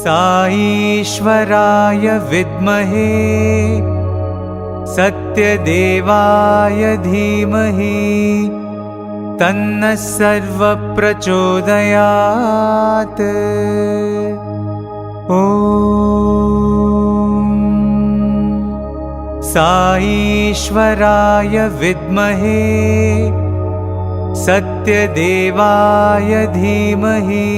साईश्वराय विद्महे सत्यदेवाय धीमहि तन्नः सर्वः प्रचोदयात्। ॐ साईश्वराय विद्महे सत्यदेवाय धीमहि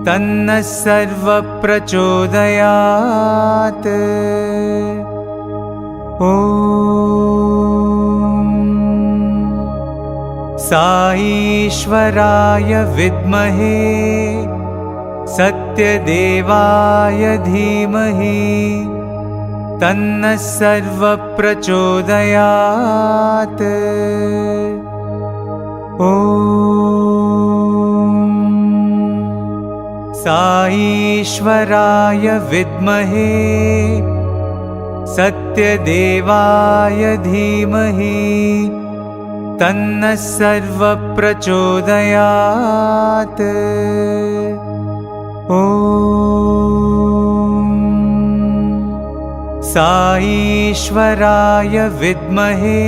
तन्नः सर्वः प्रचोदयात्। ॐ साईश्वराय विद्महे सत्यदेवाय धीमहि तन्नः सर्वः प्रचोदयात्। ॐ साईश्वराय विद्महे सत्यदेवाय धीमहि तन्नः सर्वः प्रचोदयात्। ॐ साईश्वराय विद्महे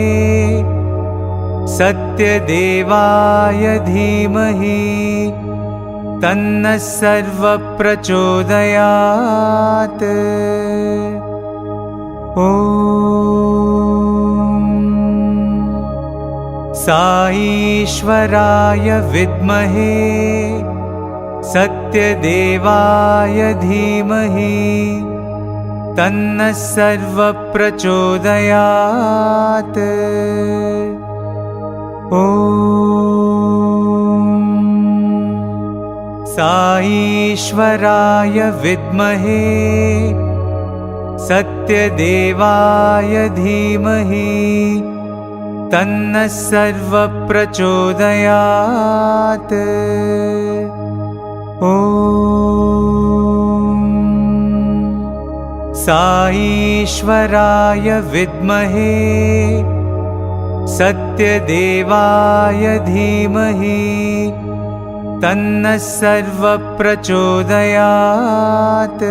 सत्यदेवाय धीमहि तन्नः सर्वः प्रचोदयात्। ॐ साईश्वराय विद्महे सत्यदेवाय धीमहि तन्नः सर्वः प्रचोदयात्। ॐ साईश्वराय विद्महे सत्यदेवाय धीमहि तन्नः सर्वः प्रचोदयात्। ॐ साईश्वराय विद्महे सत्यदेवाय धीमहि तन्नः सर्वः प्रचोदयात्।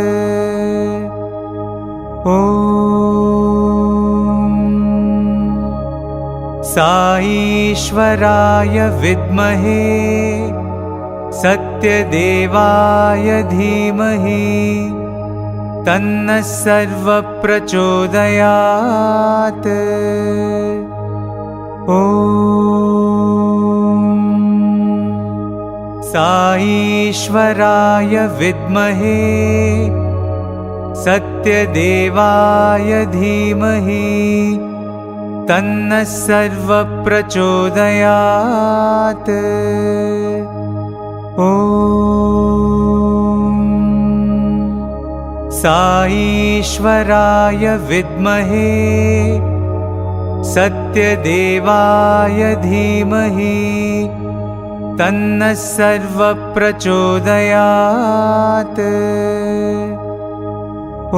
ॐ साईश्वराय विद्महे सत्यदेवाय धीमहि तन्नः सर्वः प्रचोदयात्। ॐ साईश्वराय विद्महे सत्यदेवाय धीमहि तन्नः सर्वः प्रचोदयात्। ॐ साईश्वराय विद्महे सत्यदेवाय धीमहि तन्नः सर्वः प्रचोदयात्। ॐ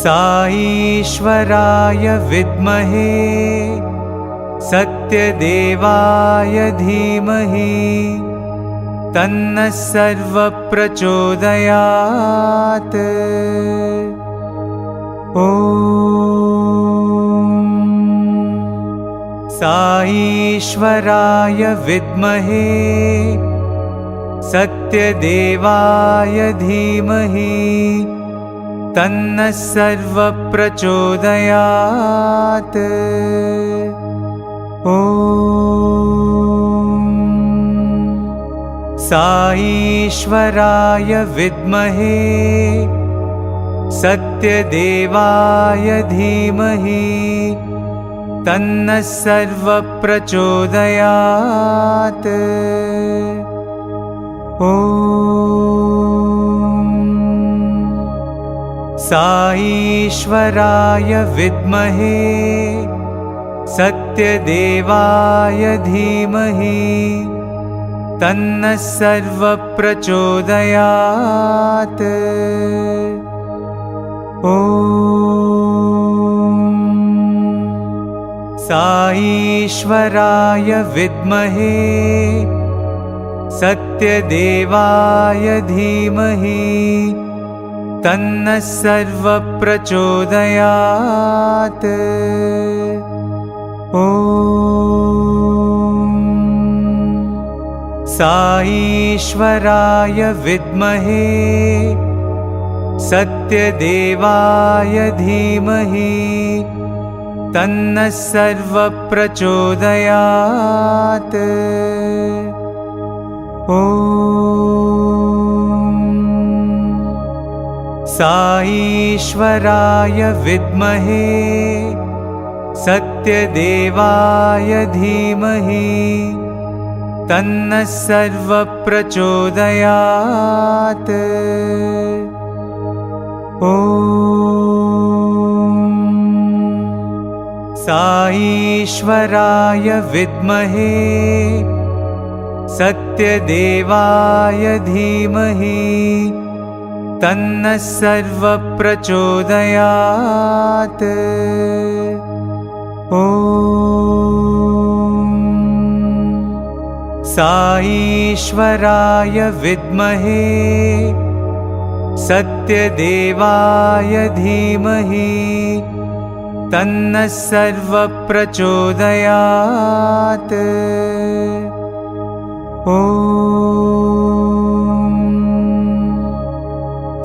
साईश्वराय विद्महे सत्यदेवाय धीमहि तन्नः सर्वः प्रचोदयात्। ॐ साईश्वराय विद्महे सत्यदेवाय धीमहि तन्नः सर्वः प्रचोदयात्। ॐ साईश्वराय विद्महे सत्यदेवाय धीमहि तन्नः सर्वः प्रचोदयात्। ॐ साईश्वराय विद्महे सत्यदेवाय धीमहि तन्नः सर्वः प्रचोदयात्। ॐ साईश्वराय विद्महे सत्यदेवाय धीमहि तन्नः सर्वः प्रचोदयात्। ॐ साईश्वराय विद्महे सत्यदेवाय धीमहि तन्नः सर्वः प्रचोदयात्। ॐ साईश्वराय विद्महे सत्यदेवाय धीमहि तन्नः सर्वः प्रचोदयात्। ॐ साईश्वराय विद्महे सत्यदेवाय धीमहि तन्नः सर्वः प्रचोदयात्। ॐ साईश्वराय विद्महे सत्यदेवाय धीमहि तन्नः सर्वः प्रचोदयात्। ॐ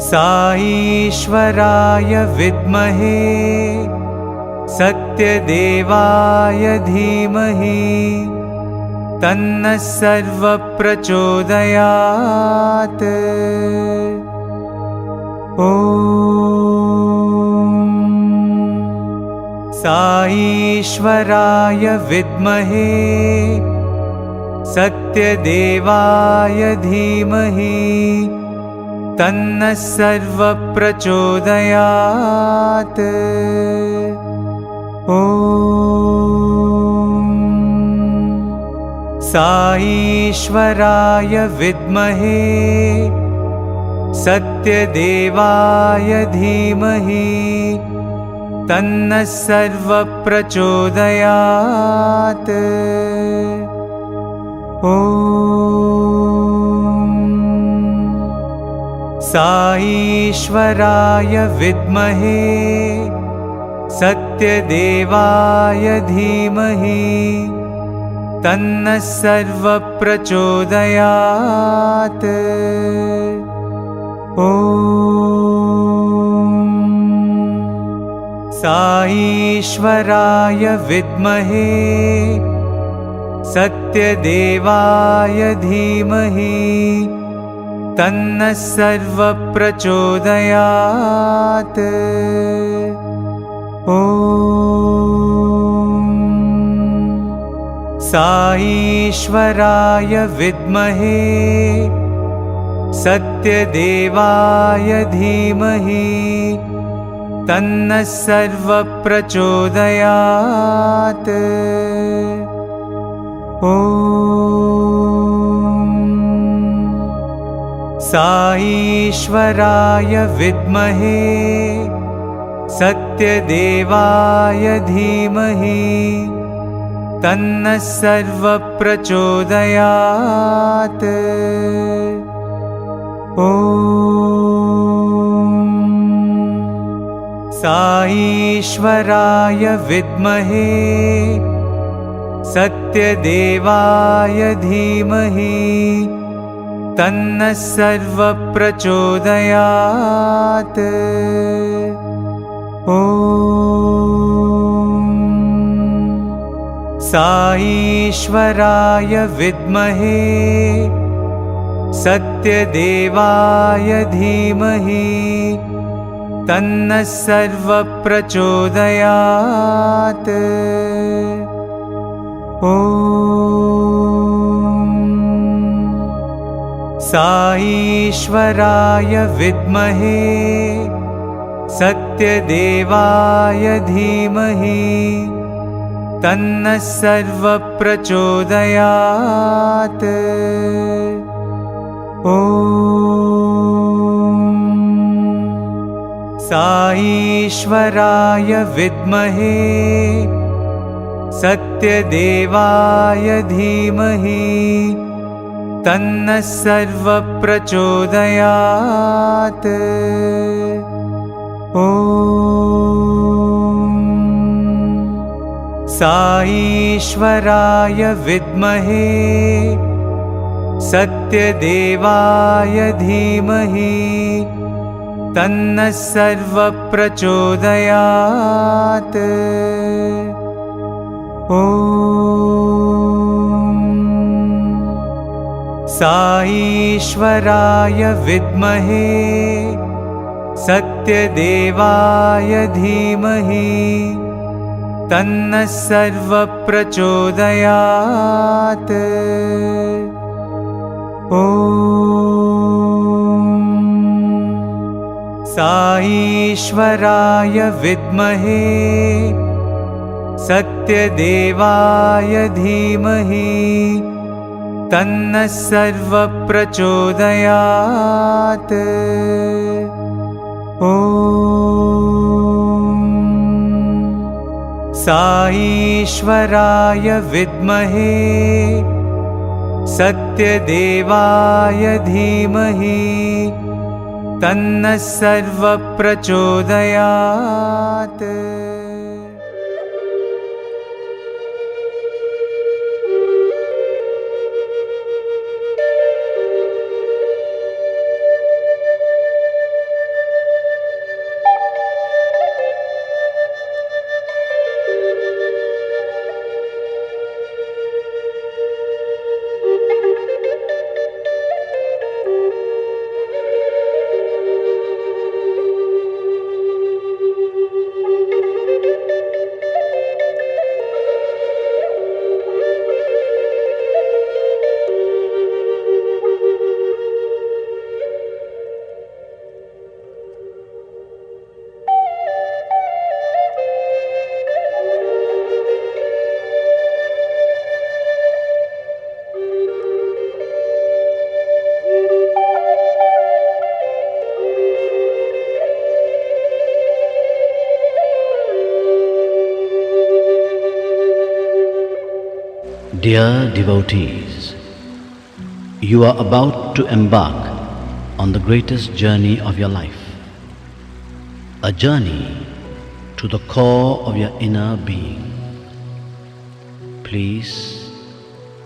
साईश्वराय विद्महे सत्यदेवाय धीमहि तन्नः सर्वः प्रचोदयात्। ॐ साईश्वराय विद्महे सत्यदेवाय धीमहि तन्नः सर्वः प्रचोदयात्। ॐ साईश्वराय विद्महे सत्यदेवाय धीमहि तन्नः सर्वः प्रचोदयात्। ॐ साईश्वराय विद्महे सत्यदेवाय धीमहि तन्नः सर्वः प्रचोदयात्। ॐ साईश्वराय विद्महे सत्यदेवाय धीमहि तन्नः सर्वः प्रचोदयात्। ॐ साईश्वराय विद्महे सत्यदेवाय धीमहि तन्नः सर्वः प्रचोदयात्। ॐ साईश्वराय विद्महे सत्यदेवाय धीमहि तन्नः सर्वः प्रचोदयात्। ॐ साईश्वराय विद्महे सत्यदेवाय धीमहि तन्नः सर्वः प्रचोदयात्। ॐ साईश्वराय विद्महे सत्यदेवाय धीमहि तन्नः सर्वः प्रचोदयात्। ॐ साईश्वराय विद्महे सत्यदेवाय धीमहि तन्नः सर्वः प्रचोदयात्। ॐ साईश्वराय विद्महे सत्यदेवाय धीमहि तन्नः सर्वप्रचोदयात्। ॐ साईश्वराय विद्महे सत्यदेवाय धीमहि तन्नः सर्वप्रचोदयात्। ॐ साईश्वराय विद्महे सत्यदेवाय धीमहि तन्नः सर्वप्रचोदयात्। ॐ साईश्वराय विद्महे सत्यदेवाय धीमहि तन्नः सर्वप्रचोदयात्। ॐ साईश्वराय विद्महे सत्यदेवाय धीमहि तन्नः सर्वप्रचोदयात्। Dear devotees, you are about to embark on the greatest journey of your life, a journey to the core of your inner being. Please,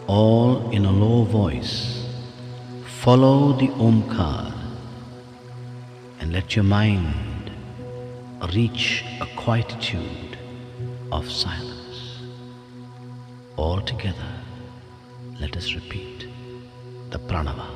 all in a low voice, follow the Omkar and let your mind reach a quietude of silence. All together, let us repeat the Pranava.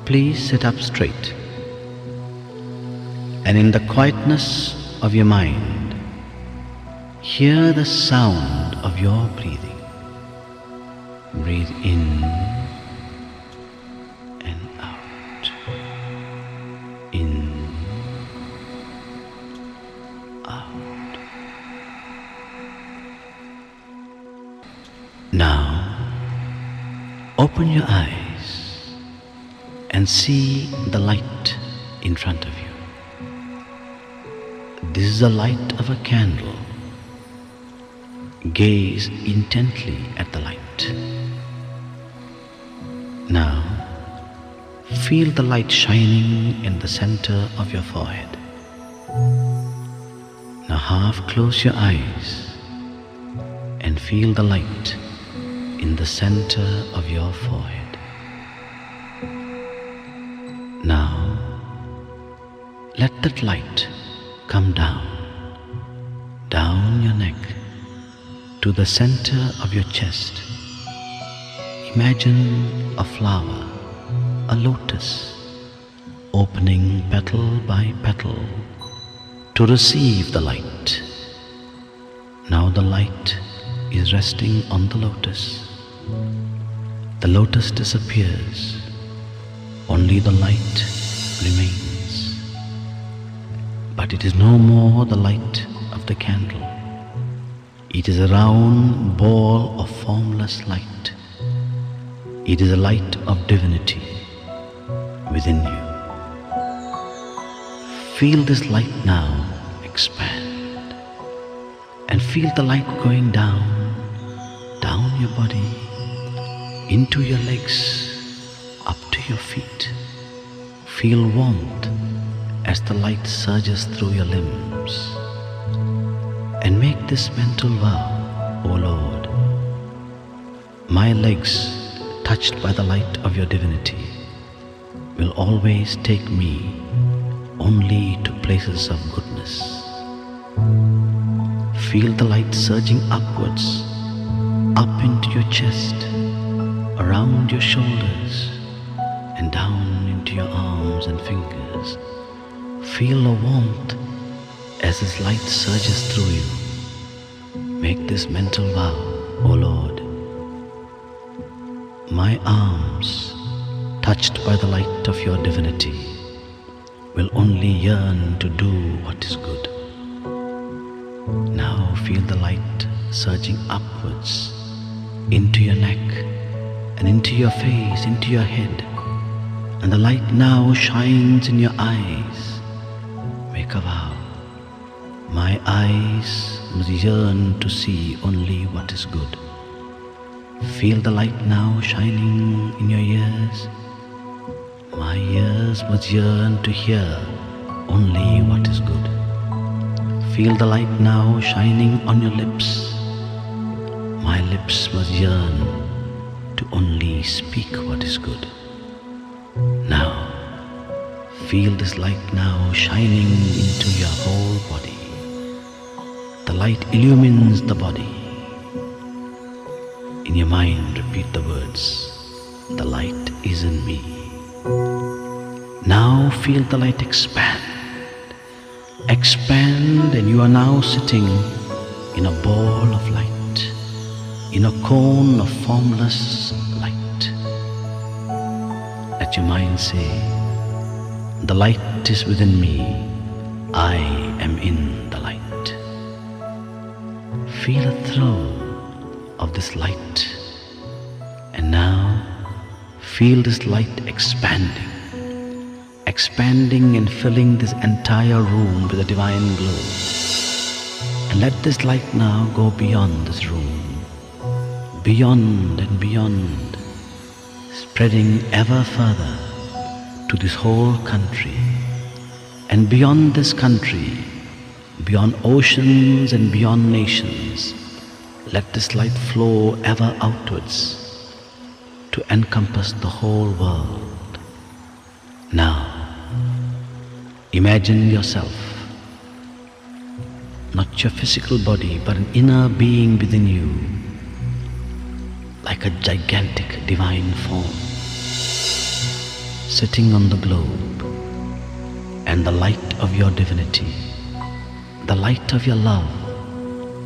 Please sit up straight, and in the quietness of your mind, hear the sound of your breathing. Breathe in and out, in, out. Now, open your eyes and see the light in front of you. This is the light of a candle. Gaze intently at the light. Now, feel the light shining in the center of your forehead. Now half close your eyes and feel the light in the center of your forehead. Now, let that light come down your neck to the center of your chest. Imagine a flower, a lotus, opening petal by petal to receive the light. Now the light is resting on the lotus. The lotus disappears, only the light remains. But it is no more the light of the candle. It is a round ball of formless light. It is a light of divinity within you. Feel this light now expand, and feel the light going down your body, into your legs, up to your feet. Feel warmth as the light surges through your limbs. And make this mental vow, O Lord, my legs, touched by the light of your divinity, will always take me only to places of goodness. Feel the light surging upwards, up into your chest, around your shoulders, and down into your arms and fingers. Feel the warmth as this light surges through you. Make this mental vow, O Lord. My arms, touched by the light of your divinity, will only yearn to do what is good. Now feel the light surging upwards into your neck and into your face, into your head, and the light now shines in your eyes. Make a vow. My eyes must yearn to see only what is good. Feel the light now shining in your ears. My ears must yearn to hear only what is good. Feel the light now shining on your lips. My lips must yearn to only speak what is good. Now, feel this light now shining into your whole body. The light illumines the body. In your mind, repeat the words, the light is in me. Now feel the light expand. Expand, and you are now sitting in a ball of light, in a cone of formless light. Let your mind say, the light is within me, I am in the light. Feel a thrill of this light, and now feel this light expanding and filling this entire room with a divine glow. And let this light now go beyond this room, beyond and beyond, spreading ever further to this whole country, and beyond this country, beyond oceans and beyond nations. Let this light flow ever outwards to encompass the whole world. Now, imagine yourself, not your physical body, but an inner being within you, like a gigantic divine form, sitting on the globe, and the light of your divinity, the light of your love,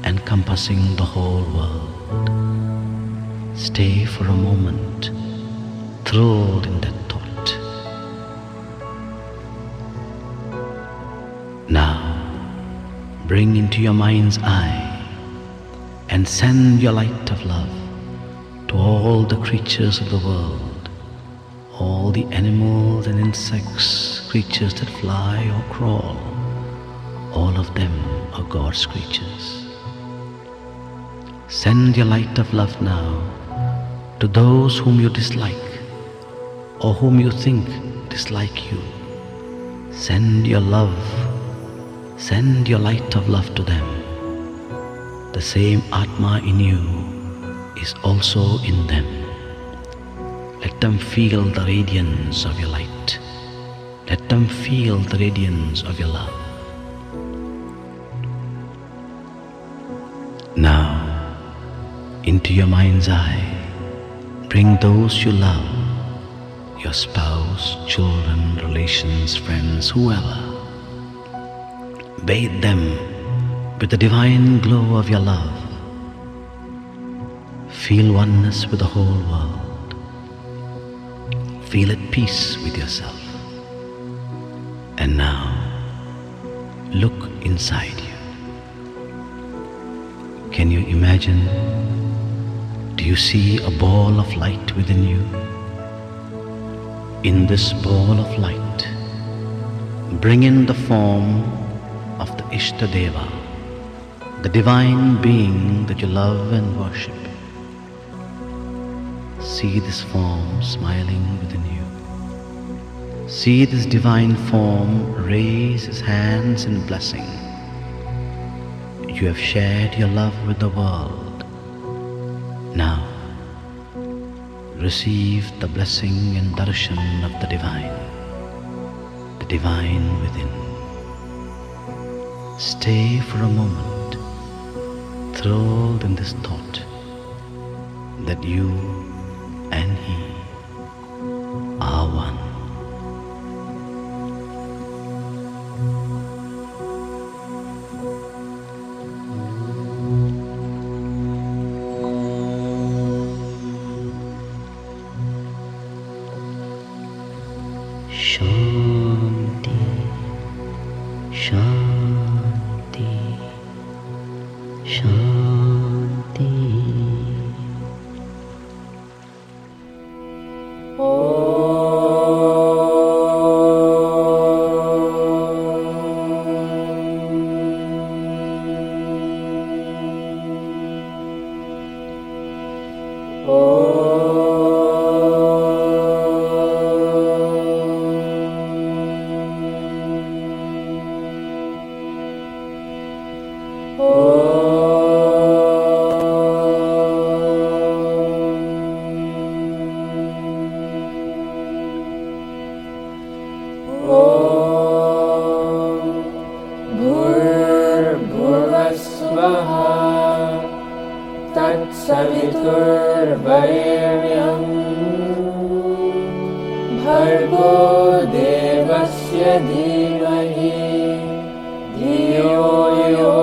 encompassing the whole world. Stay for a moment, thrilled in that thought. Now, bring into your mind's eye and send your light of love to all the creatures of the world, all the animals and insects, creatures that fly or crawl. All of them are God's creatures. Send your light of love now to those whom you dislike or whom you think dislike you. Send your love, send your light of love to them. The same Atma in you is also in them. Let them feel the radiance of your light. Let them feel the radiance of your love. Now, into your mind's eye, bring those you love, your spouse, children, relations, friends, whoever. Bathe them with the divine glow of your love. Feel oneness with the whole world. Feel at peace with yourself. And now, look inside you. Can you imagine? Do you see a ball of light within you? In this ball of light, bring in the form of the Ishtadeva, the divine being that you love and worship. See this form smiling within you. See this divine form raise his hands in blessing. You have shared your love with the world. Now, receive the blessing and darshan of the divine within. Stay for a moment, thrilled in this thought that you and he are one. Shanti, Shanti, Shanti. भूर्भुवस्वः तत्सवितुर्वरेण्यं भर्गो देवस्य धीमहि धियो यो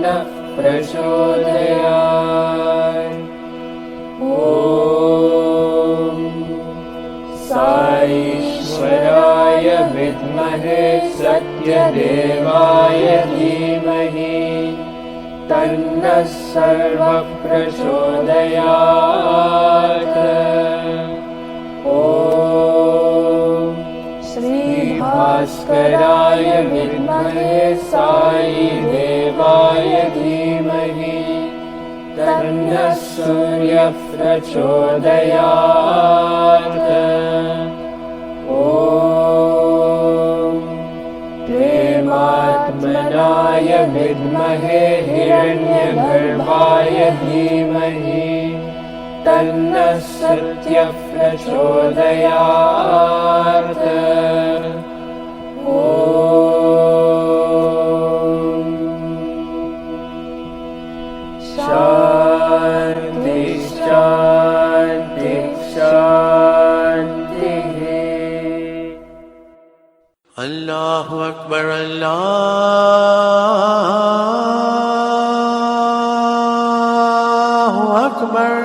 नः प्रचोदयात्। ॐ साईश्वराय विद्महे सत्यदेवाय धीमहि तन्नः सर्वः प्रचोदयात्। ॐ श्रीभास्कराय विद्महे साईदेवाय धीमहि तन्नः सूर्यः प्रचोदयात्। ॐ प्रेमात्मनाय विद्महे हिरण्यगर्भाय धीमहि तन्नः सत्यः प्रचोदयात्। ॐ शान्ति शान्ति शान्तिः। अल्लाहु अकबर अल्लाहु अकबर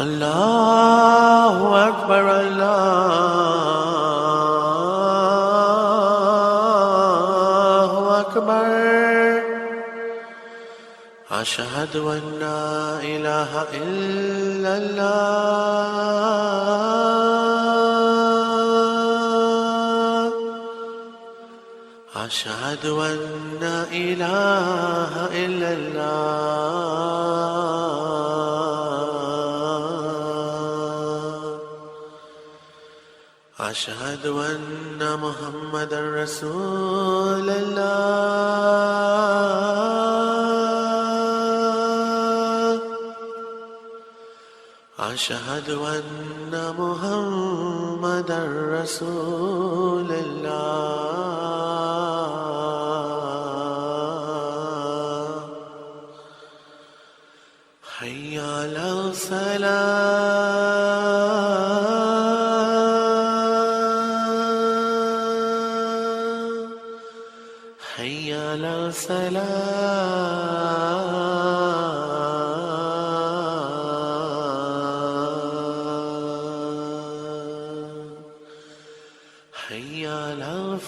अल्लाहु अकबर अल्लाहु अकबर अशहदु अन्ना इलाहा इल्लल्लाह अशहदु अन्ना इलाहा इल्लल्लाह अशहदु अन्ना मुहम्मदर रसूलल्लाह अशहदु अन्ना मुहम्मदर रसूलल्लाह हय्या अला सलाह हय्या अला सलाह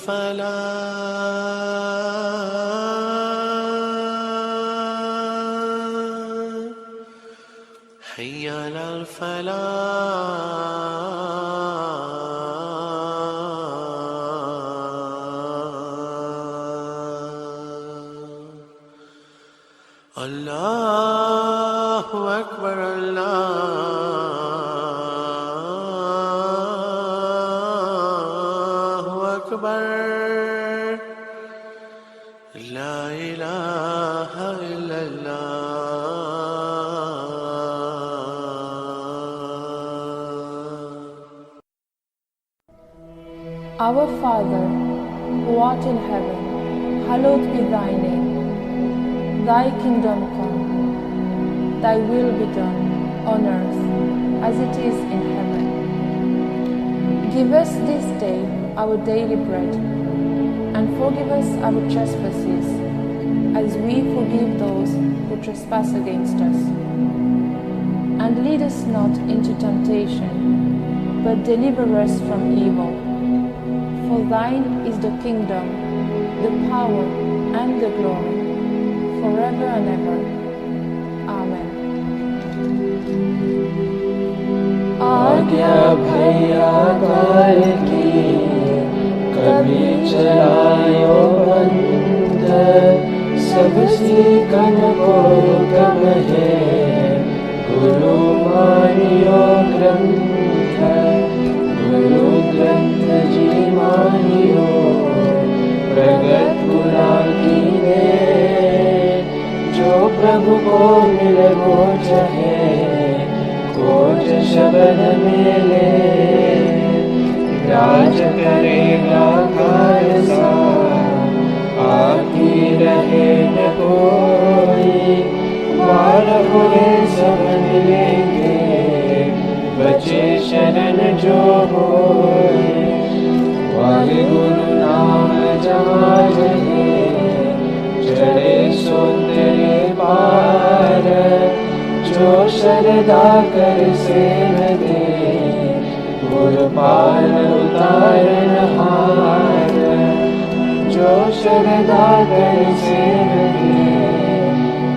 الفلاح حي على الفلاح الله أكبر الله أكبر لا إله إلا الله. Our Father, who art in heaven, hallowed be thy name. Thy kingdom come, thy will be done, on earth as it is in heaven. Give us this day our daily bread, and forgive us our trespasses, as we forgive those who trespass against us. And lead us not into temptation, but deliver us from evil. For thine is the kingdom, the power, and the glory, forever and ever. Amen. आज्ञा भैया काल की कभी चलायो बंद, सब सीखन को कब है गुरु मानियो ग्रंथ, गुरु ग्रंथ जी मानियो प्रगट पुरा की ने, जो प्रभु को मिले वो चाहे खोज शब्द मिले, राज करेगा खालसा आकी रहे न कोई, बाल हुए सब मिलेंगे बचे शरण जो होए, वाहे गुरु नाम जहाँ जहे चढ़े सौंदर्य पार, जो शरदा कर सेव दे गुरु पार उतारन हार, जो शरदा कर सेव दे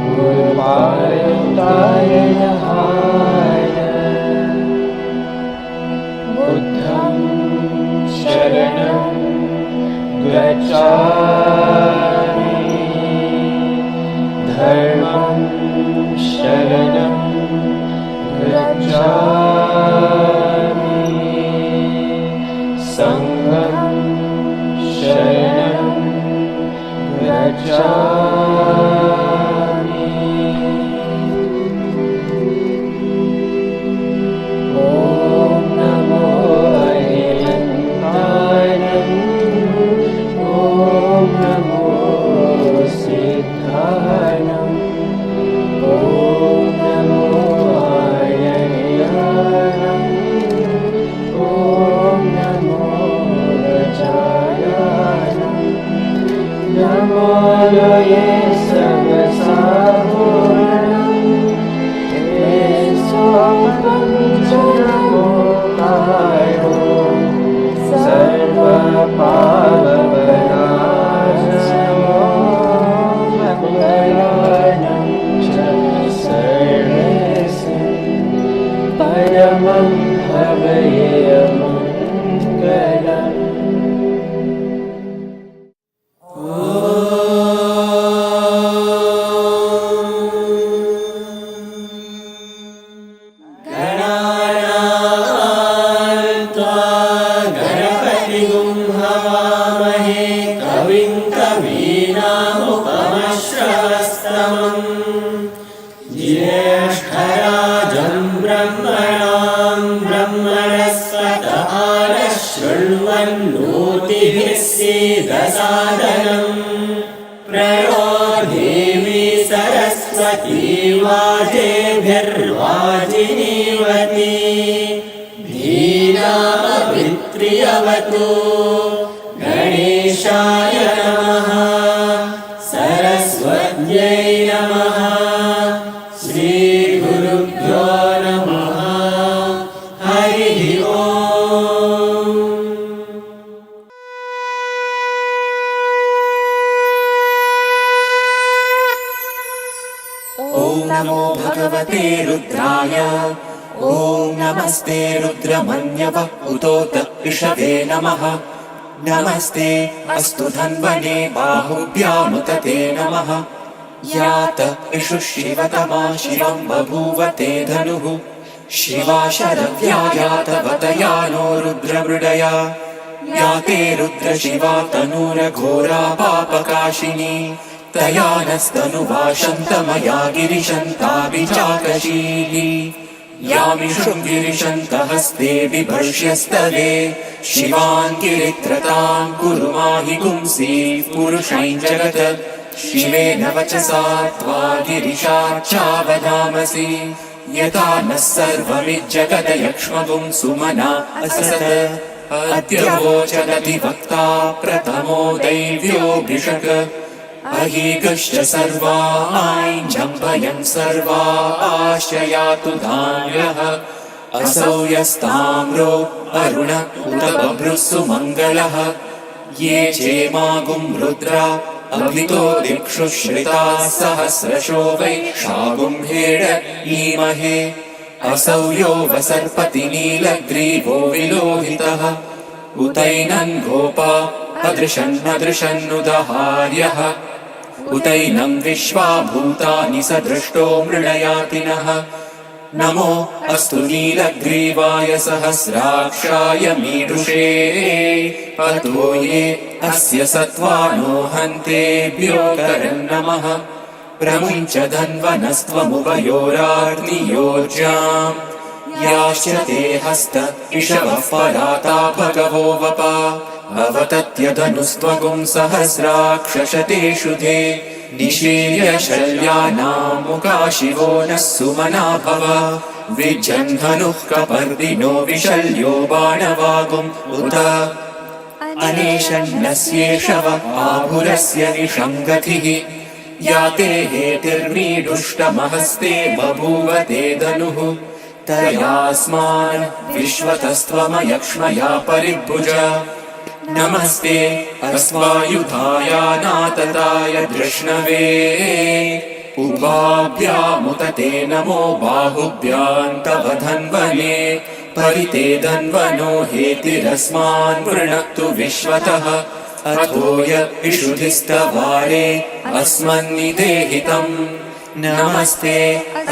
गुरु पार उतारन हार। बुद्धं शरणं गच्छामि, धर्मं शरणं गच्छामि, संघं शरणं गच्छामि। ॐ नमो अरिहन्ताय, ॐ नमो सिद्धाय, ॐ नमो आर्याय, ॐ नमो रजाय, नमो ये सब साहुरं, ये सोपं नमोकारो सर्व पाप विनाशनो मंगलानं च सर्वेषां परमं भवेयमङ्गलम्। गणेशाय नमः, सरस्वत्यै नमः, श्रीगुरुभ्यो नमः, हरिः ओम्। ॐ नमो भगवते रुद्राय ॐ नमस्ते रुद्रमन्यव उतोत ऋषभे नमः नमस्ते अस्तु धन्वने बाहुभ्यामुत ते नमः यात इषु शिवतमा शिवं बभूव ते धनुः शिवा शरव्या यातवतया नो रुद्रमृडया याते रुद्रशिवा तनूरघोरा पापकाशिनी तया नस्तनुवाशन्तमया गिरिशन्ताभिचाकशीली यामिषुं गिरिशन्तहस्ते बिभर्ष्यस्तवे शिवान् गिरित्रतां कुरु माहि पुंसि पुरुषैं जगत् शिवेन वचसा त्वा गिरिशाच्चावदामसि यथा नः सर्वमिज्जगदयक्ष्मगुं सुमना असत अद्यवोचदधिवक्ता प्रथमो दैव्योऽभिषक् अहीगश्च सर्वा आञ्जम्भयन् सर्वा आश्रयातु धान्यः असौ यस्ताम्रो अरुण उत बभ्रुः सुमङ्गलः ये चेमागुं रुद्रा अभितो दिक्षु श्रिताः सहस्रशो वै शागुं हेड ईमहे असौ यो वसर्पति नीलग्रीवो विलोहितः उतैनं गोपा अदृशन्नदृशन्नुदहार्यः उतैनं विश्वा भूतानि सदृष्टो मृडयातिनः नमो अस्तु नीलग्रीवाय सहस्राक्षाय मीडुषे अतो ये अस्य सत्त्वानो हन्तेभ्यो करन्नमः प्रमुञ्च धन्वनस्त्वमुभयोराग्नियोर्जाम् याश्च ते हस्त इषवः पराता भगवो वपा अवतत्यधनुस्त्वगुं सहस्राक्षशतेषु धे निशीर्य शल्यानां मुखा शिवो नः सुमना भव विजन्धनुः कपर्दिनो विशल्यो बाणवागुम् उत अनेशन्नस्येषव आभुरस्य निषङ्गतिः याते हेतिर्मीडुष्टमहस्ते बभूव ते धनुः तयास्मान् विश्वतस्त्वमयक्ष्मया परिभुज नमस्ते अस्वायुधायानातताय धृष्णवे उभाभ्यामुत ते नमो बाहुभ्यां तव धन्वने परिते धन्वनो हेतिरस्मान् वृणक्तु विश्वतः अथो य इषुधिस्तवारे अस्मन्निदेहितम् नमस्ते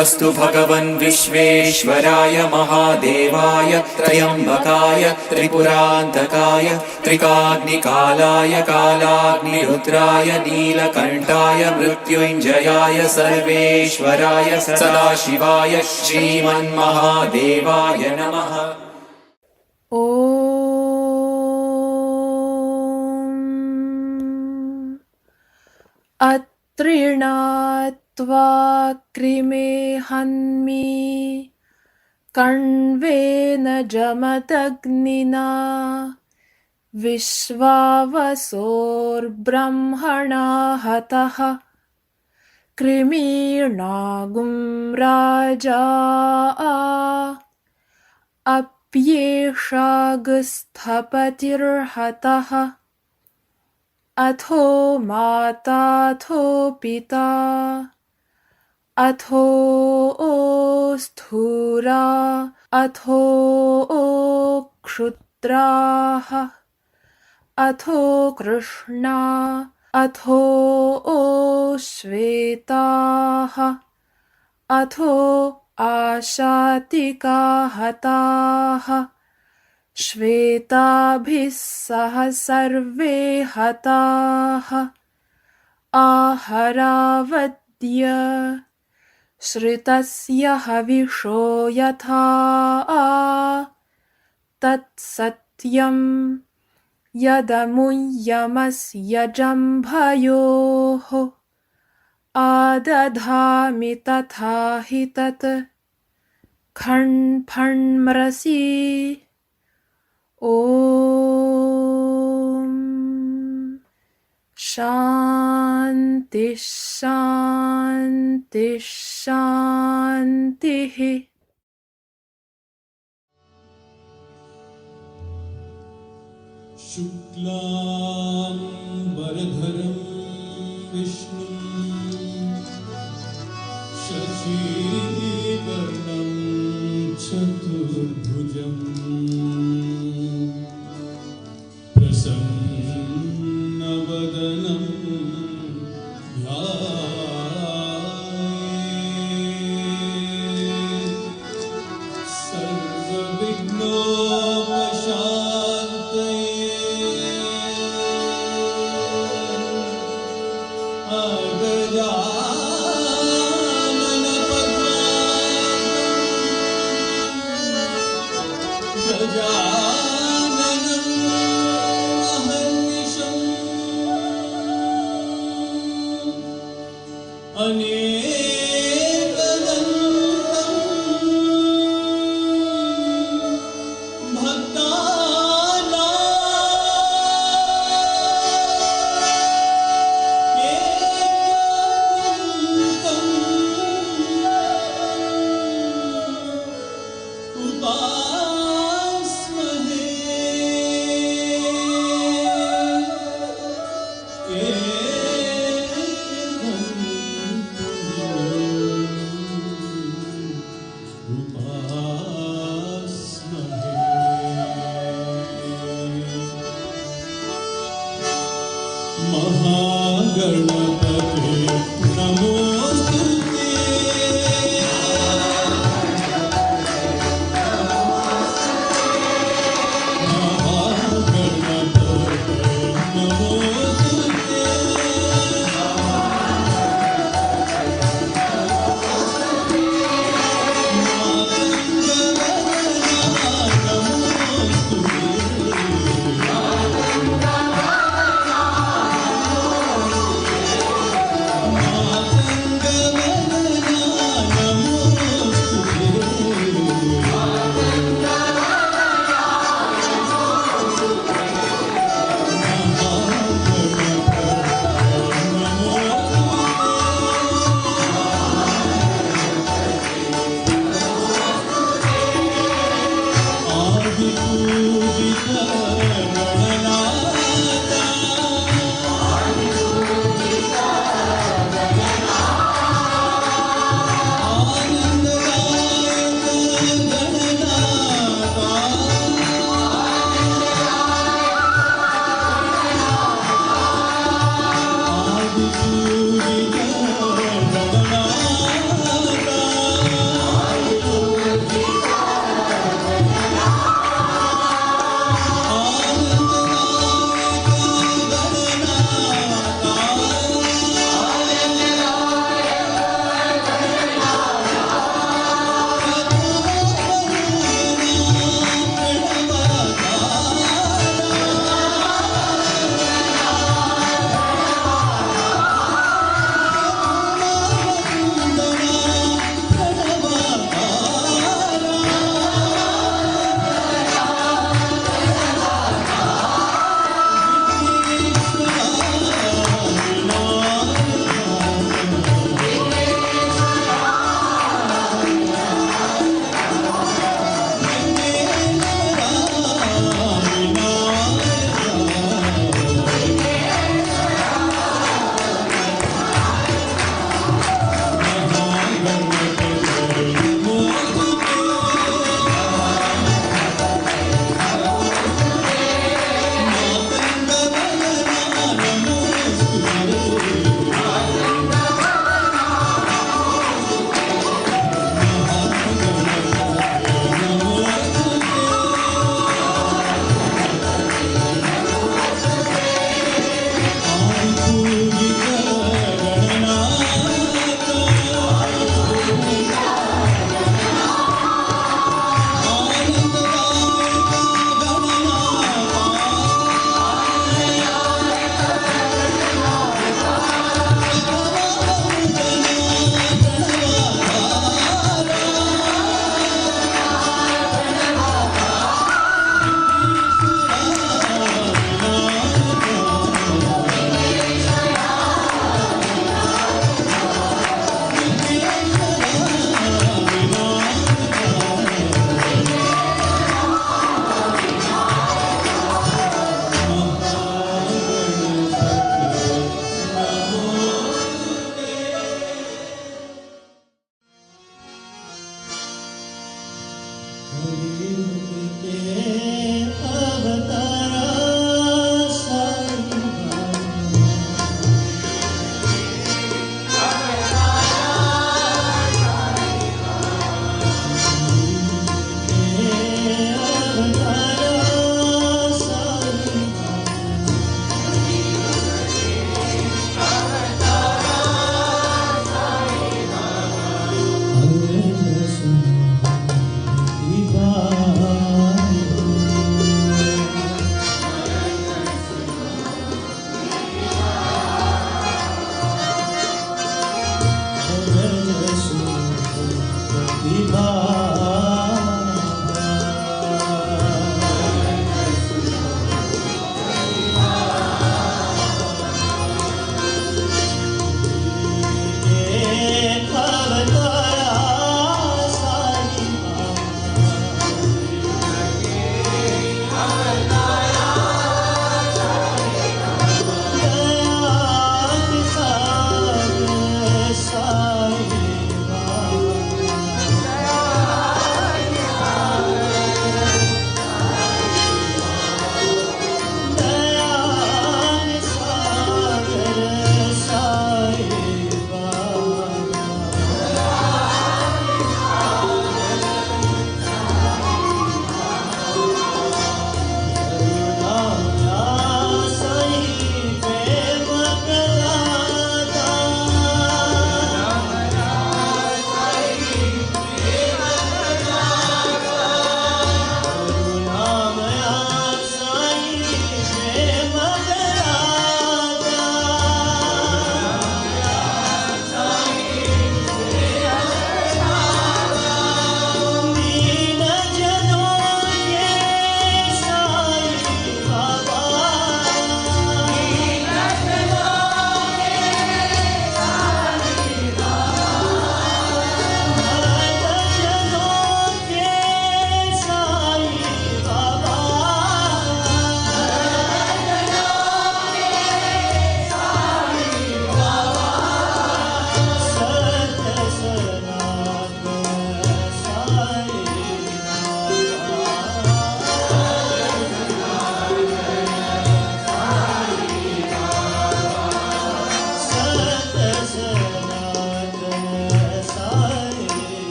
अस्तु भगवन् विश्वेश्वराय महादेवाय त्र्यम्बकाय त्रिपुरान्तकाय त्रिकाग्निकालाय कालाग्निरुद्राय नीलकण्ठाय मृत्युञ्जयाय सर्वेश्वराय सदाशिवाय श्रीमन्महादेवाय नमः। अत्रीणात्वा कृमे हन्मि कण्वेन जमदग्निना विश्वावसोर्ब्रह्मणा हतः कृमीणागुं राजा अप्येषागस्थपतिर्हतः अथो माताथो पिता अथो स्थूरा अथो क्षुद्राः अथो कृष्णा अथो श्वेताः अथो आशातिका हताः श्वेताभिः सह सर्वे हताः आहरावद्य श्रितस्य हविषो यथा तत्सत्यं यदमुय्यमस्य जम्भयोः आदधामि तथा हि तत् खण्फण्मृषि ॐ शान्ति शान्ति शान्तिः। शुक्लाम्बरधरं विष्णुं शशिवर्णं चतुर्भुजं प्रसन्नवदनं ध्यायेत् सर्वविघ्नोपशान्तये गजाननपद्मार्कं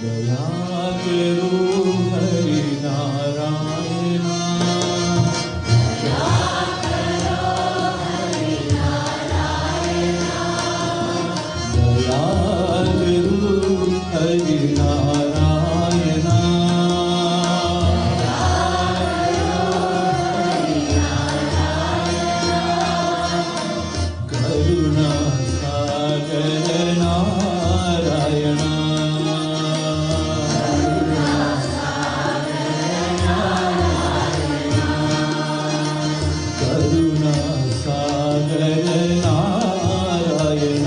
दया करो हरि नारायण दया करो हरि नारायण करुणा सागर नारायण करुणा सागर नारायण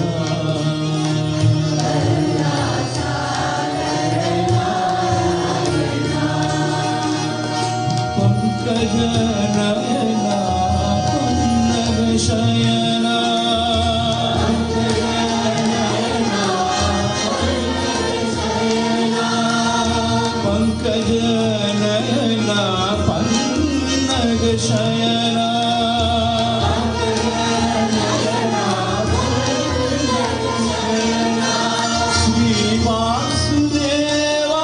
पंकज नयना पन्नग शयना पंकज नयना पन्नग शयना श्री वासुदेवा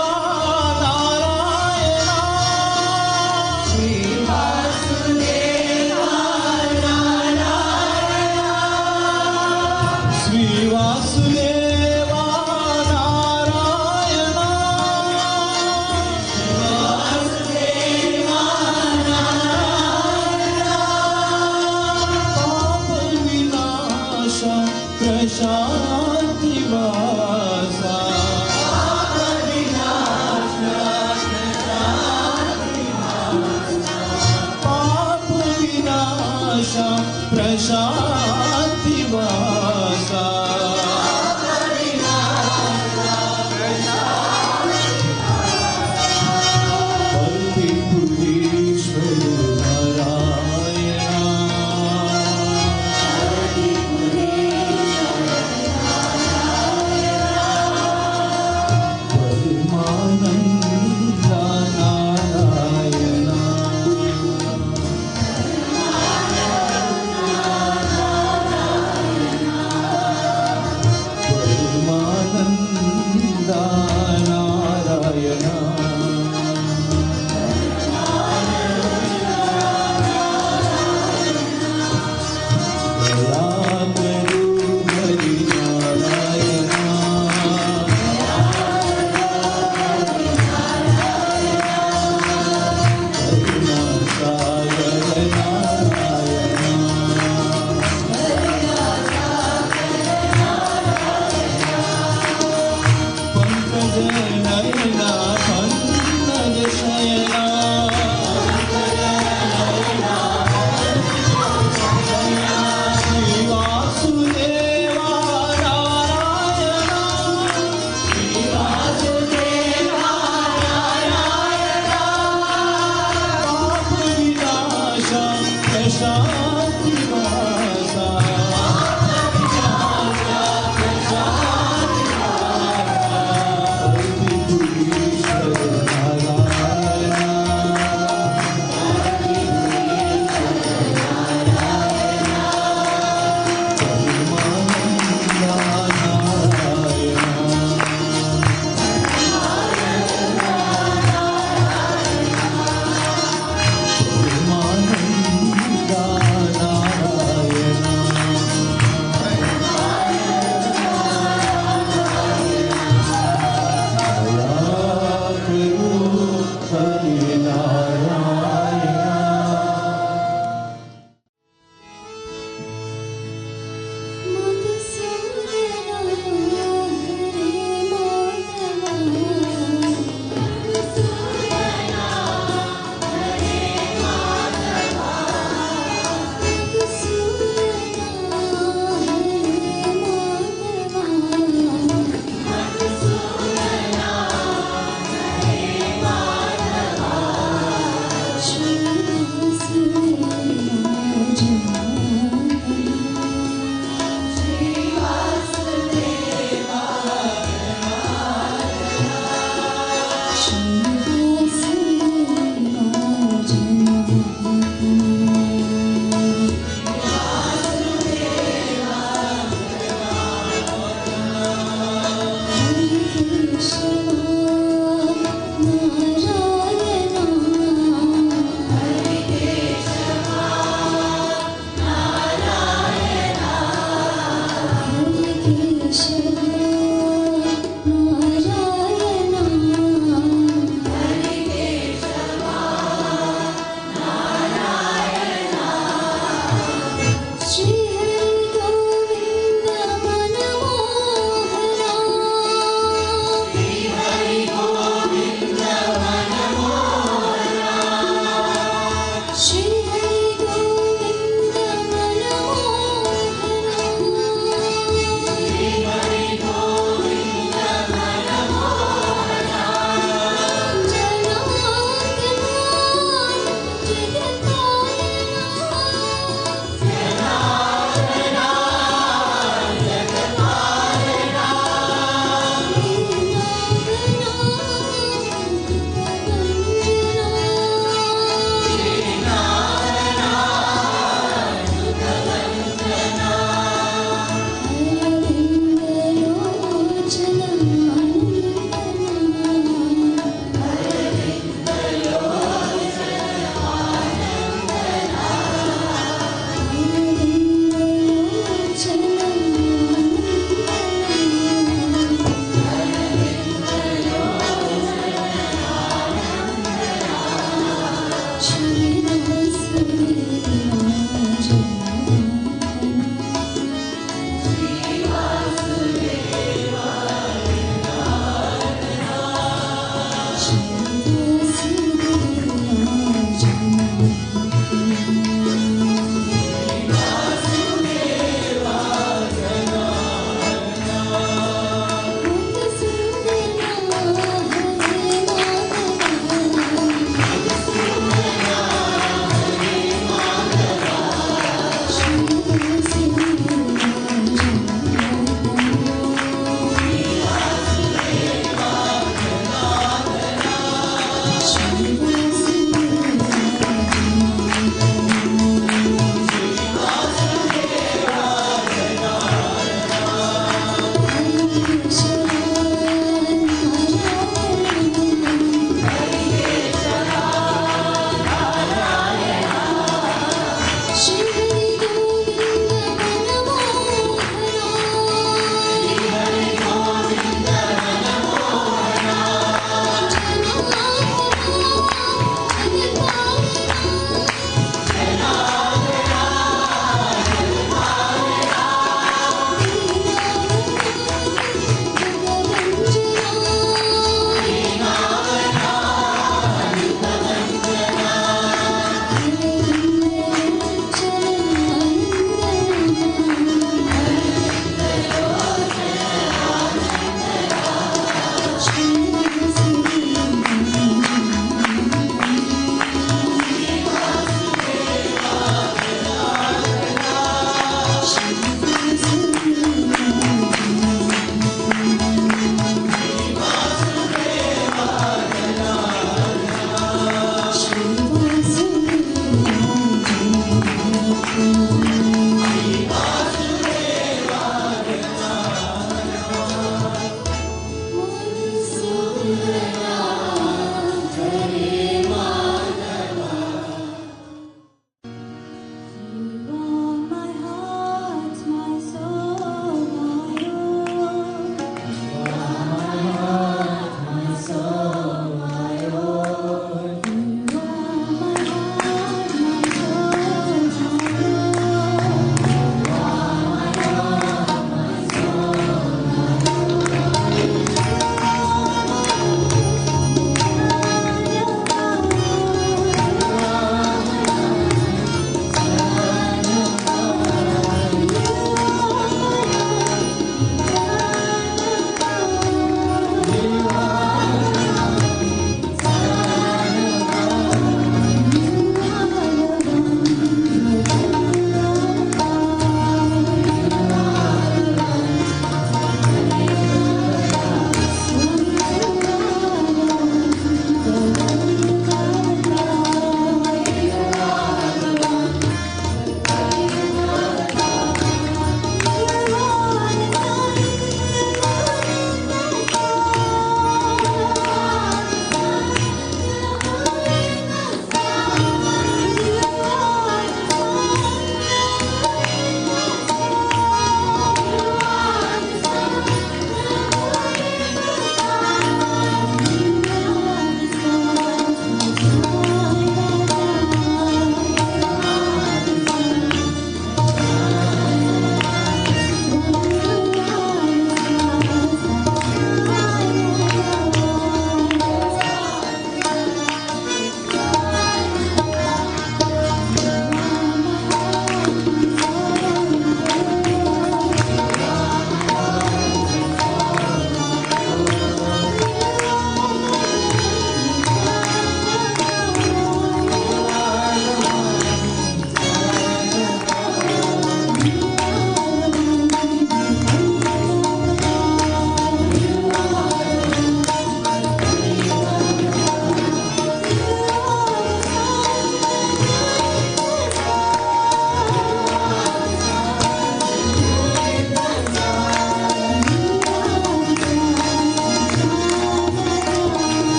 नारायण श्री वासुदेवा नारायण श्री वासुदेवा नारायण पाप विनाश प्रशांति वासा पाप विनाश प्रशांति वासा पतिपुरीश्वर नारायण परमानंद नारायण परमानंद नारायण दया करो हरि नारायण करुणा सागर नारायण पंकज नयना पन्नग शयना श्री वासुदेवा नारायण श्री वासुदेवा नारायण पाप विनाश प्रशांति वासा पतिपुरीश्वर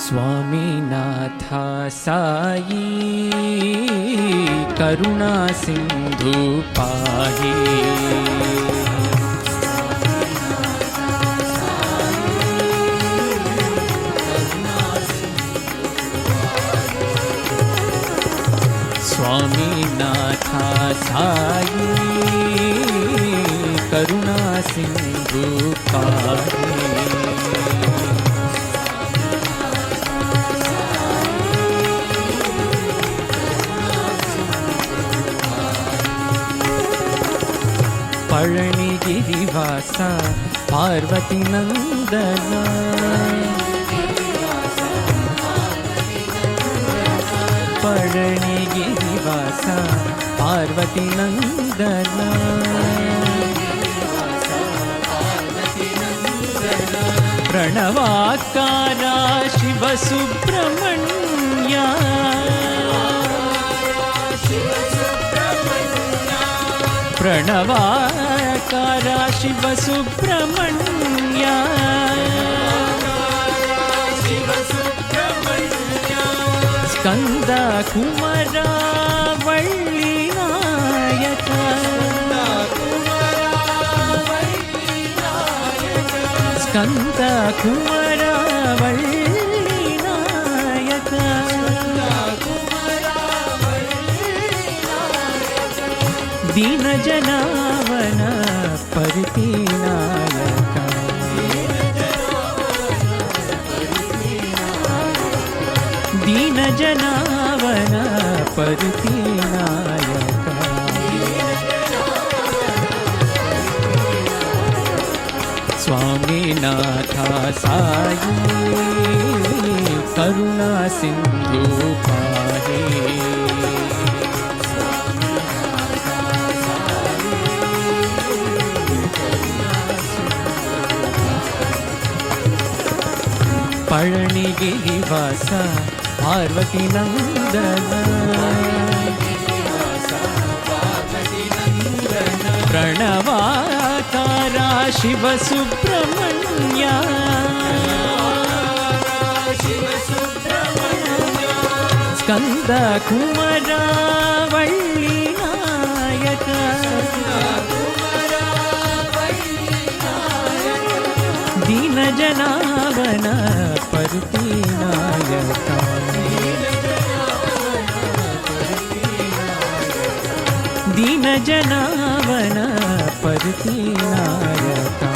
स्वामीनाथा साई करुणा सिंधु पाहि। स्वामीनाथा साई करुणा सिंधु पाहि। पळनिगिरिवासा पार्वती नन्दना पळनिगिरिवासा पार्वती नन्दना प्रणवाकारा शिव सुब्रह्मण्या प्रणवाकारा शिव सुब्रह्मण्या स्कंद कुमारा वल्ली नायका स्कंद कुमारा वल्ली नायका दीन जनावन परती नायका दीन जनावन परती नायका स्वामीनाथा साई करुणा सिंधु पाहे पळनिगिरिवासा पार्वती नन्दना प्रणवाकारा शिव सुब्रह्मण्या स्कंद कुमारा वल्ली नायका दीन जनावन परती नायका दीन जनावन परती नायका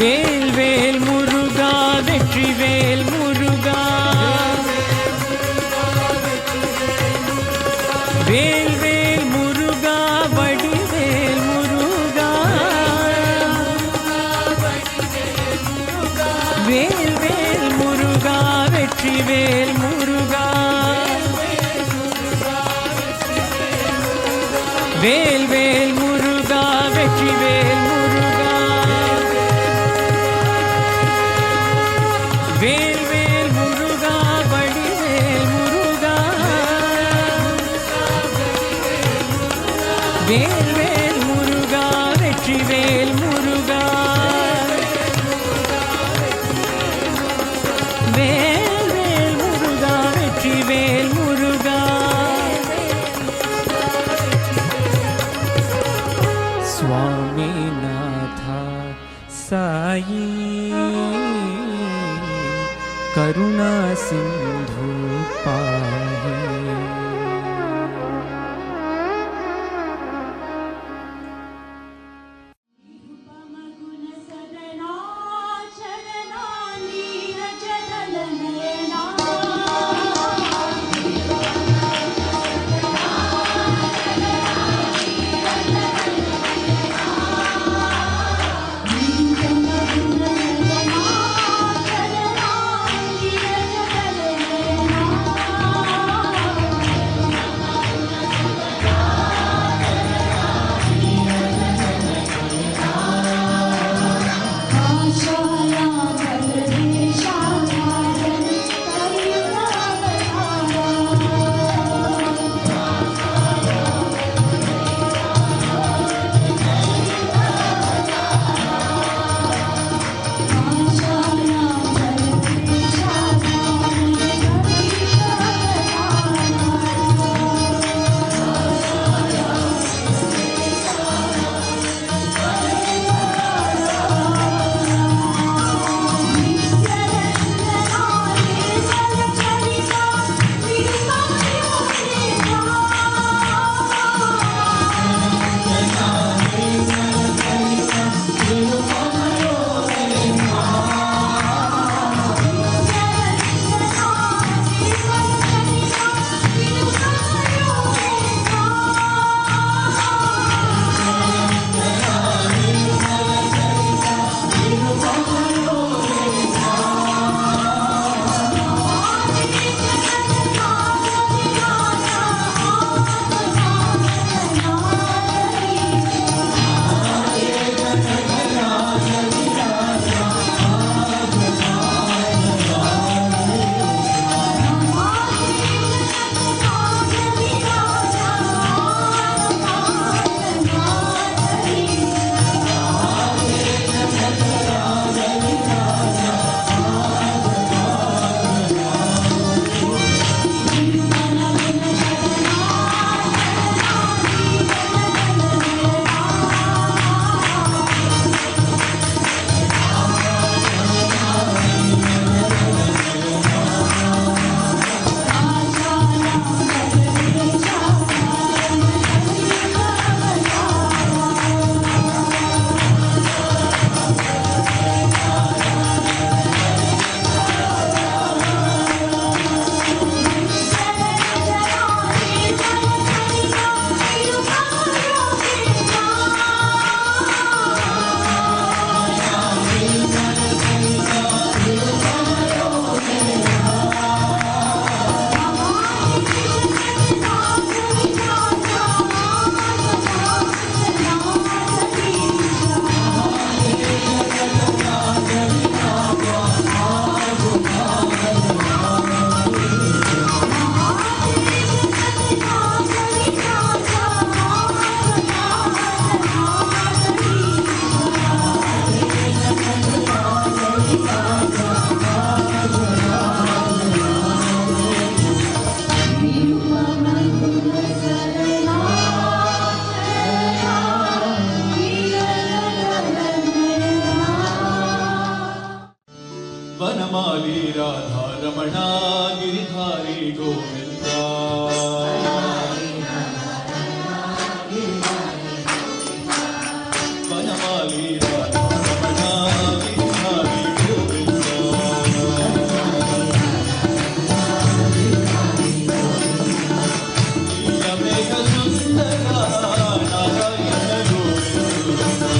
वेल वेल मुरुगा वेट्री वेल मुरुगा वेल वेल मुरुगा वडी वेल मुरुगा वेल वेल मुरुगा वेट्री वेल मुरुगा वेल वेल मुरुगा वेट्री वेल मुरुगा वेल वेल मुरुगा बड़ी वेल मुरुगा वेल वेल मुरुगा वेट्री वेल मुरुगा वेल वेल मुरुगा वेट्री वेल मुरुगा स्वामीनाथा साई करुणा सिंधु पाहे राधारमण गिरिधारी गोविंदा वनमाली राधारमण गिरिधारी गोविंदा मेघ सुंदरा Narayan Govinda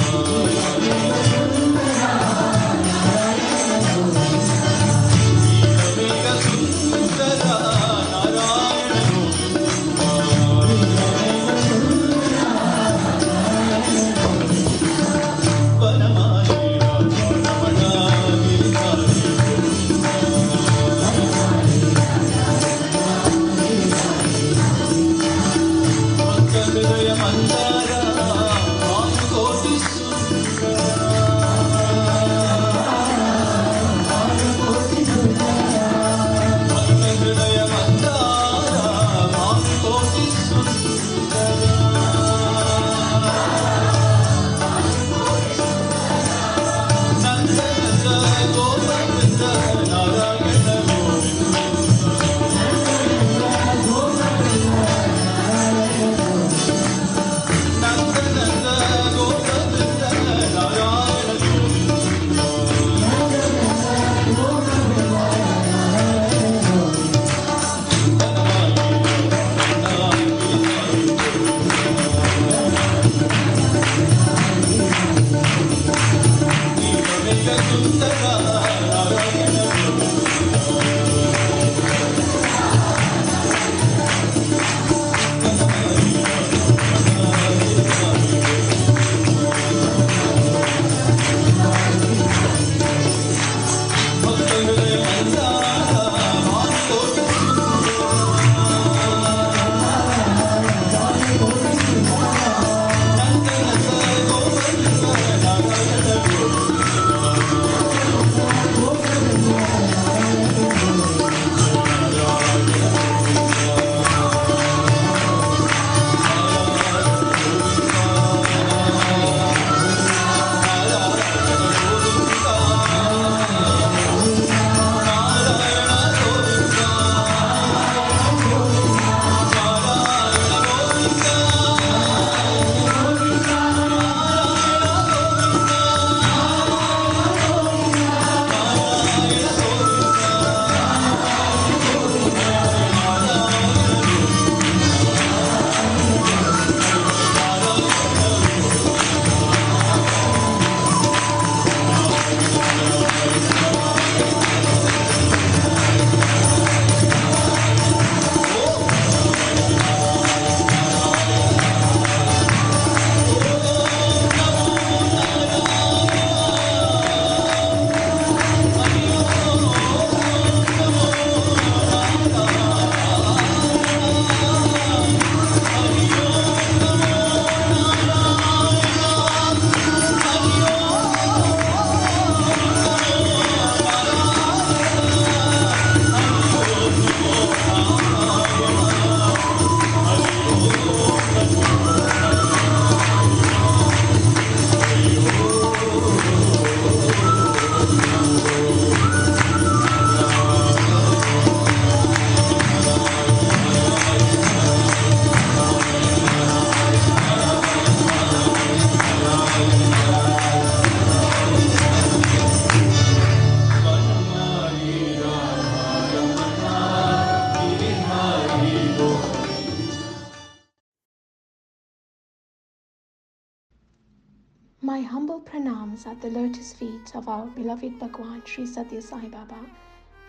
My humble pranams at the lotus feet of our beloved Bhagwan Sri Satya Sai Baba.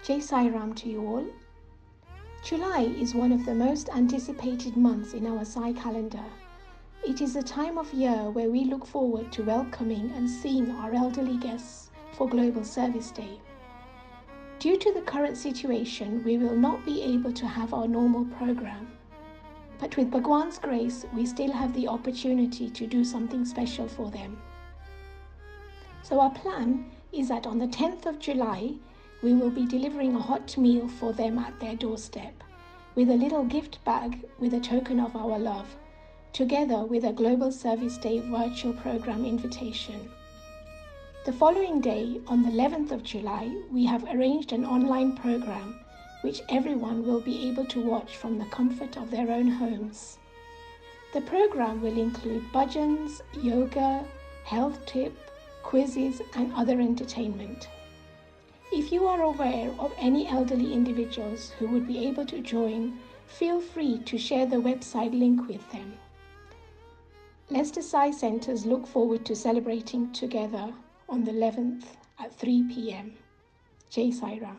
Jai Sai Ram to you all. July is one of the most anticipated months in our Sai calendar. It is a time of year where we look forward to welcoming and seeing our elderly guests for Global Service Day. Due to the current situation, we will not be able to have our normal program. But with Bhagwan's grace, we still have the opportunity to do something special for them. So our plan is that on the 10th of July, we will be delivering a hot meal for them at their doorstep, with a little gift bag with a token of our love, together with a Global Service Day virtual program invitation. The following day, on the 11th of July, we have arranged an online program which everyone will be able to watch from the comfort of their own homes. The program will include bhajans, yoga, health tip, quizzes and other entertainment. If you are aware of any elderly individuals who would be able to join, feel free to share the website link with them. Leicester Sai Centres look forward to celebrating together on the 11th at 3 p.m. Jai Sai Ram.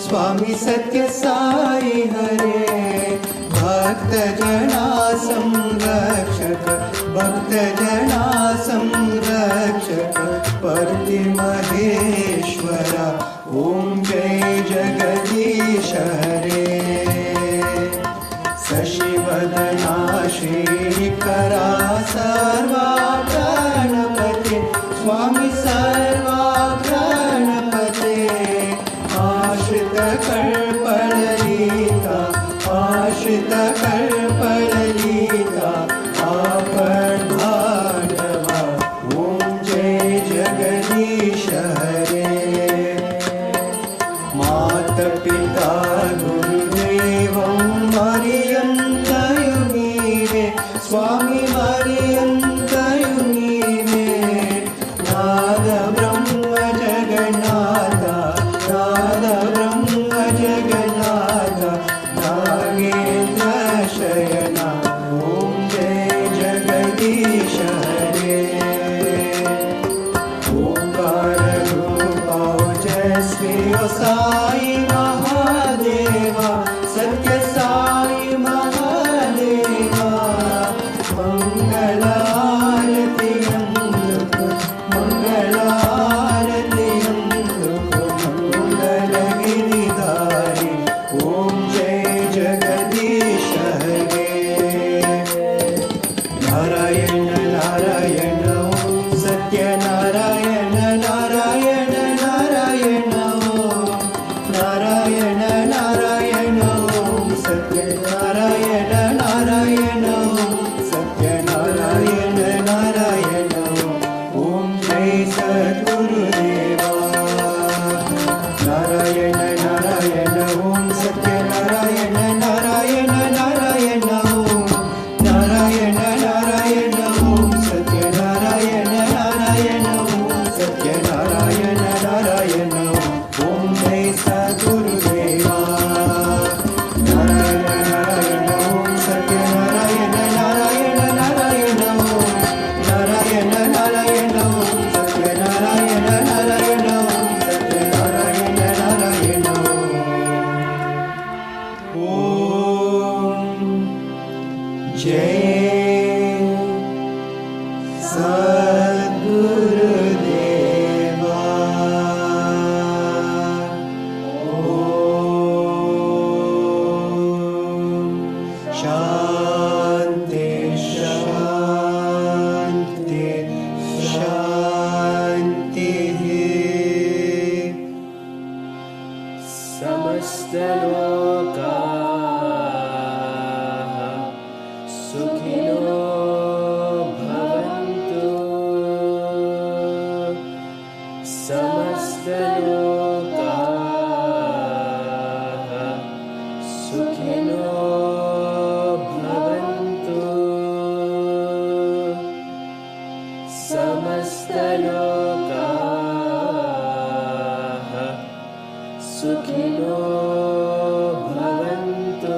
स्वामी सत्य साई हरे भक्त जना संरक्षक भक्त जना संरक्षक परति महेश्वरा ओम जय जगदीश हरे शशिवदना श्रीकरा सर्वा गणपते स्वामी सर्वा गणपते आश्रित कर्पणलीता आश्रित कर्पणलीता आपन भागवा ओम जय जगदीश हरे माता पिता गुरु सुखिनो भवन्तु समस्तलोकाः सुखिनो भवन्तु समस्तलोकाः सुखिनो भवन्तु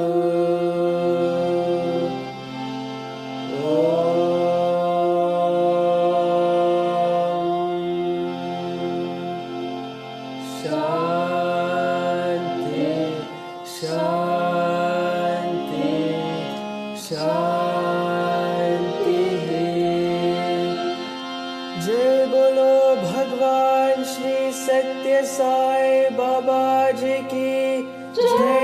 शान्ति शान्ति शान्तिः। जय बोलो भगवान श्री सत्य साई बाबा जी की जय।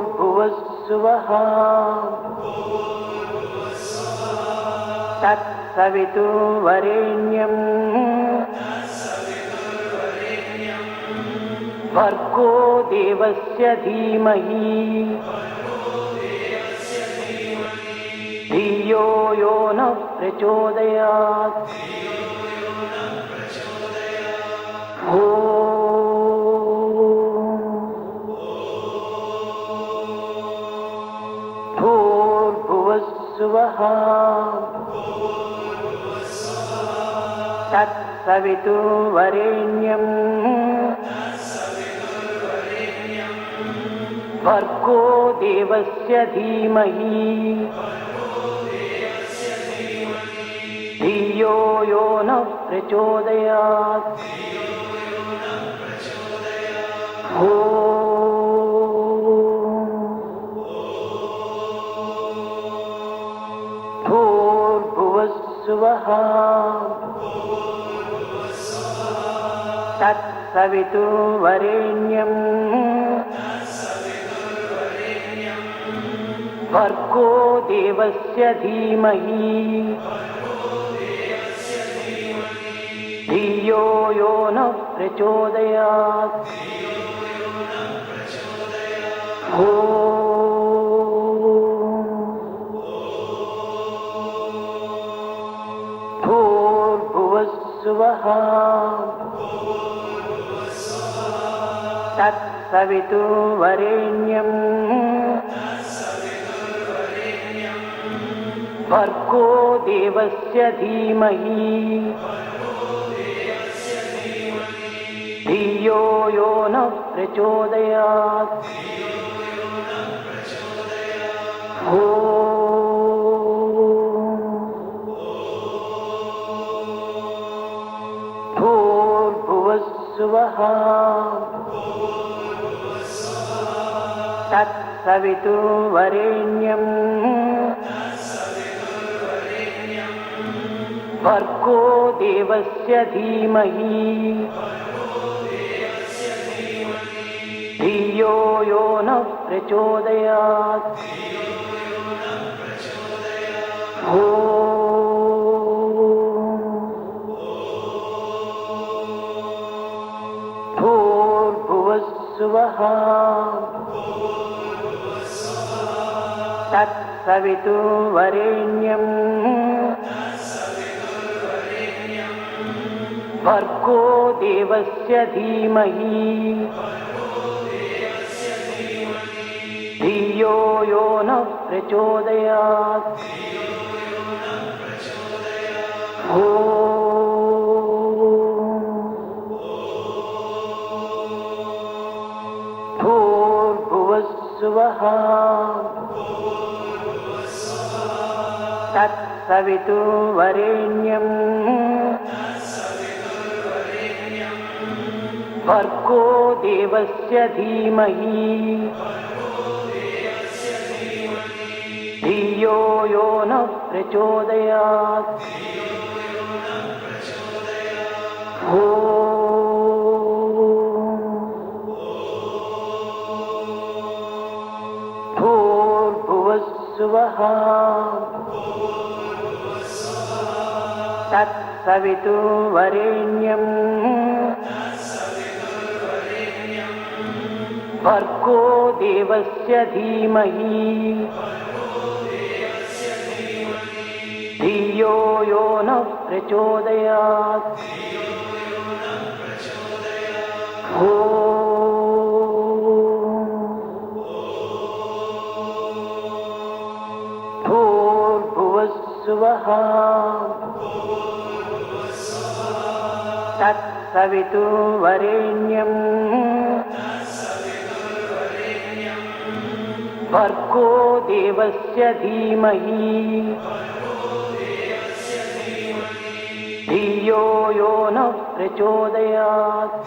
भूर्भुवस्सुवः तत्सवितुर्वरेण्यं भर्गो देवस्य धीमहि धियो यो नः प्रचोदयात्। भूर्भुवस्सुवः तत्सवितुर्वरेण्यं भर्गो देवस्य धीमहि धियो यो नः प्रचोदयात्। भूर्भुवस्सुवः तत्सवितुर्वरेण्यं भर्गो देवस्य धीमहि धियो यो नः प्रचोदयात्। भूर्भुवस्सुवः तत्सवितुर्वरेण्यं भर्गो देवस्य धीमहि धियो यो नः प्रचोदयात्। भूर्भुवस्सुवः तत्सवितुर्वरेण्यं भर्गो देवस्य धीमहि धियो यो नः प्रचोदयात्। भूर्भुवस्सुवः तत्सवितुर्वरेण्यं भर्गो देवस्य धीमहि धियो यो नः प्रचोदयात्। भूर्भुवस्सुवः तत्सवितुर्वरेण्यं भर्गो देवस्य धीमहि धियो यो नः प्रचोदयात्। भूर्भुवस्सुवः तत्सवितुर्वरेण्यम् भर्गो देवस्य धीमहि धियो यो नः प्रचोदयात्। भूर्भुवस्सुवः तत्सवितुर्वरेण्यम् भर्गो देवस्य धीमहि धियो यो नः प्रचोदयात्।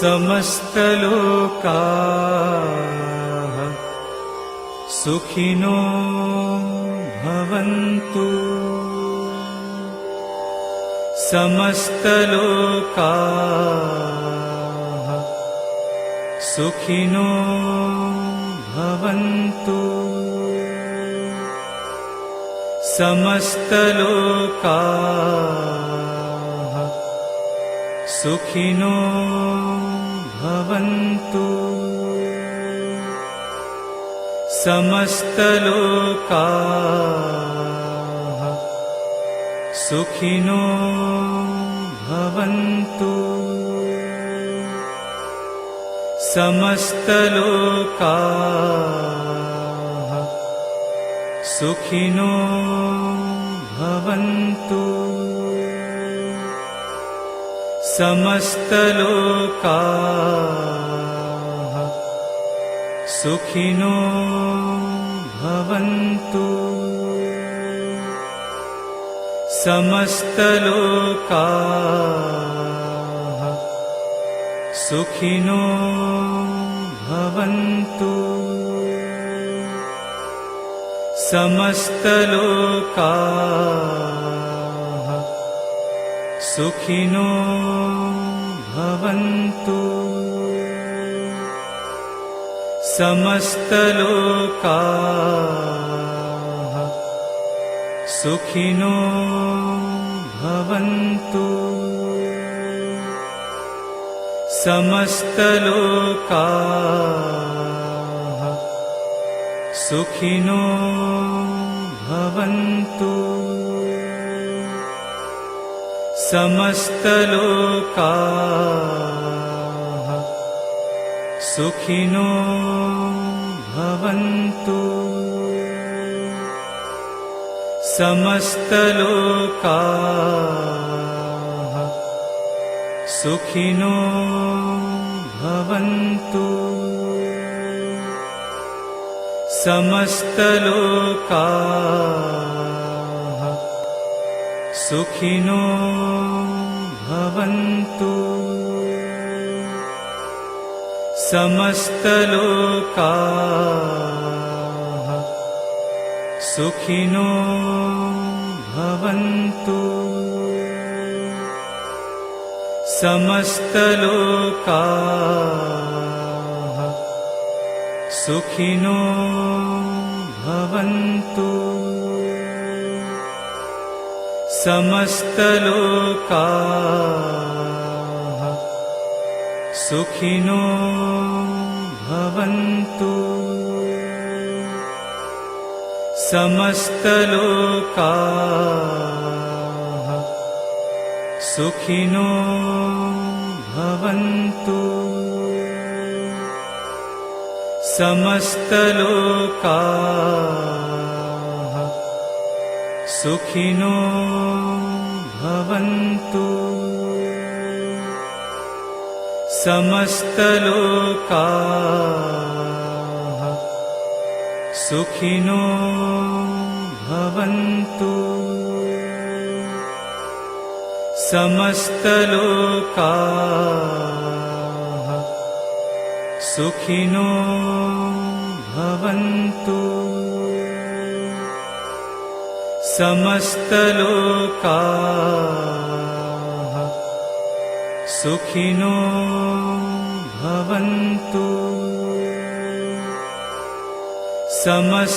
समस्तलोकाः सुखिनो भवन्तु। समस्तलोकाः सुखिनो भवन्तु। समस्तलोकाः सुखिनो भवन्तु। समस्तलोकाः सुखिनो भवन्तु। समस्तलोकाः सुखिनो भवन्तु। समस्तलोकाः सुखिनो भवन्तु। समस्तलोकाः सुखिनो भवन्तु। समस्तलोकाः सुखिनो भवन्तु। समस्तलोकाः सुखिनो भवन्तु। समस्तलोकाः सुखिनो भवन्तु। समस्तलोकाः सुखिनो भवन्तु। समस्तलोकाः सुखिनो भवन्तु। समस्तलोकाः सुखिनो भवन्तु। समस्तलोकाः सुखिनो भवन्तु। समस्तलोकाः सुखिनो भवन्तु। समस्तलोकाः सुखिनो भवन्तु। समस्तलोकाः सुखिनो भवन्तु। समस्तलोकाः सुखिनो भवन्तु समस्तलोकाः सुखिनो भवन्तु समस्तलोकाः सुखिनो भवन्तु समस्तलोकाः सुखिनो भवन्तु समस्तलोकाः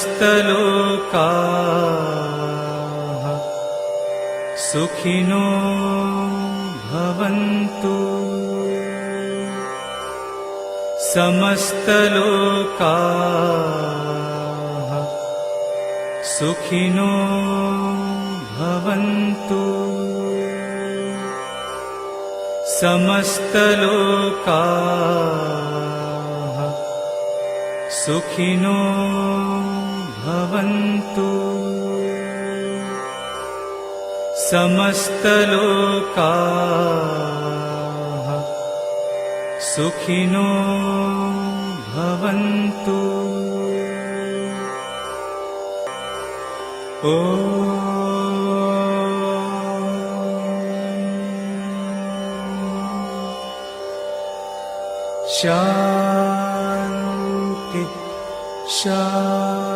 सुखिनो भवन्तु समस्तलोकाः सुखिनो भवन्तु समस्तलोकाः सुखिनो भवन्तु समस्तलोकाः सुखिनो भवन्तु ॐ शान्ति शान्ति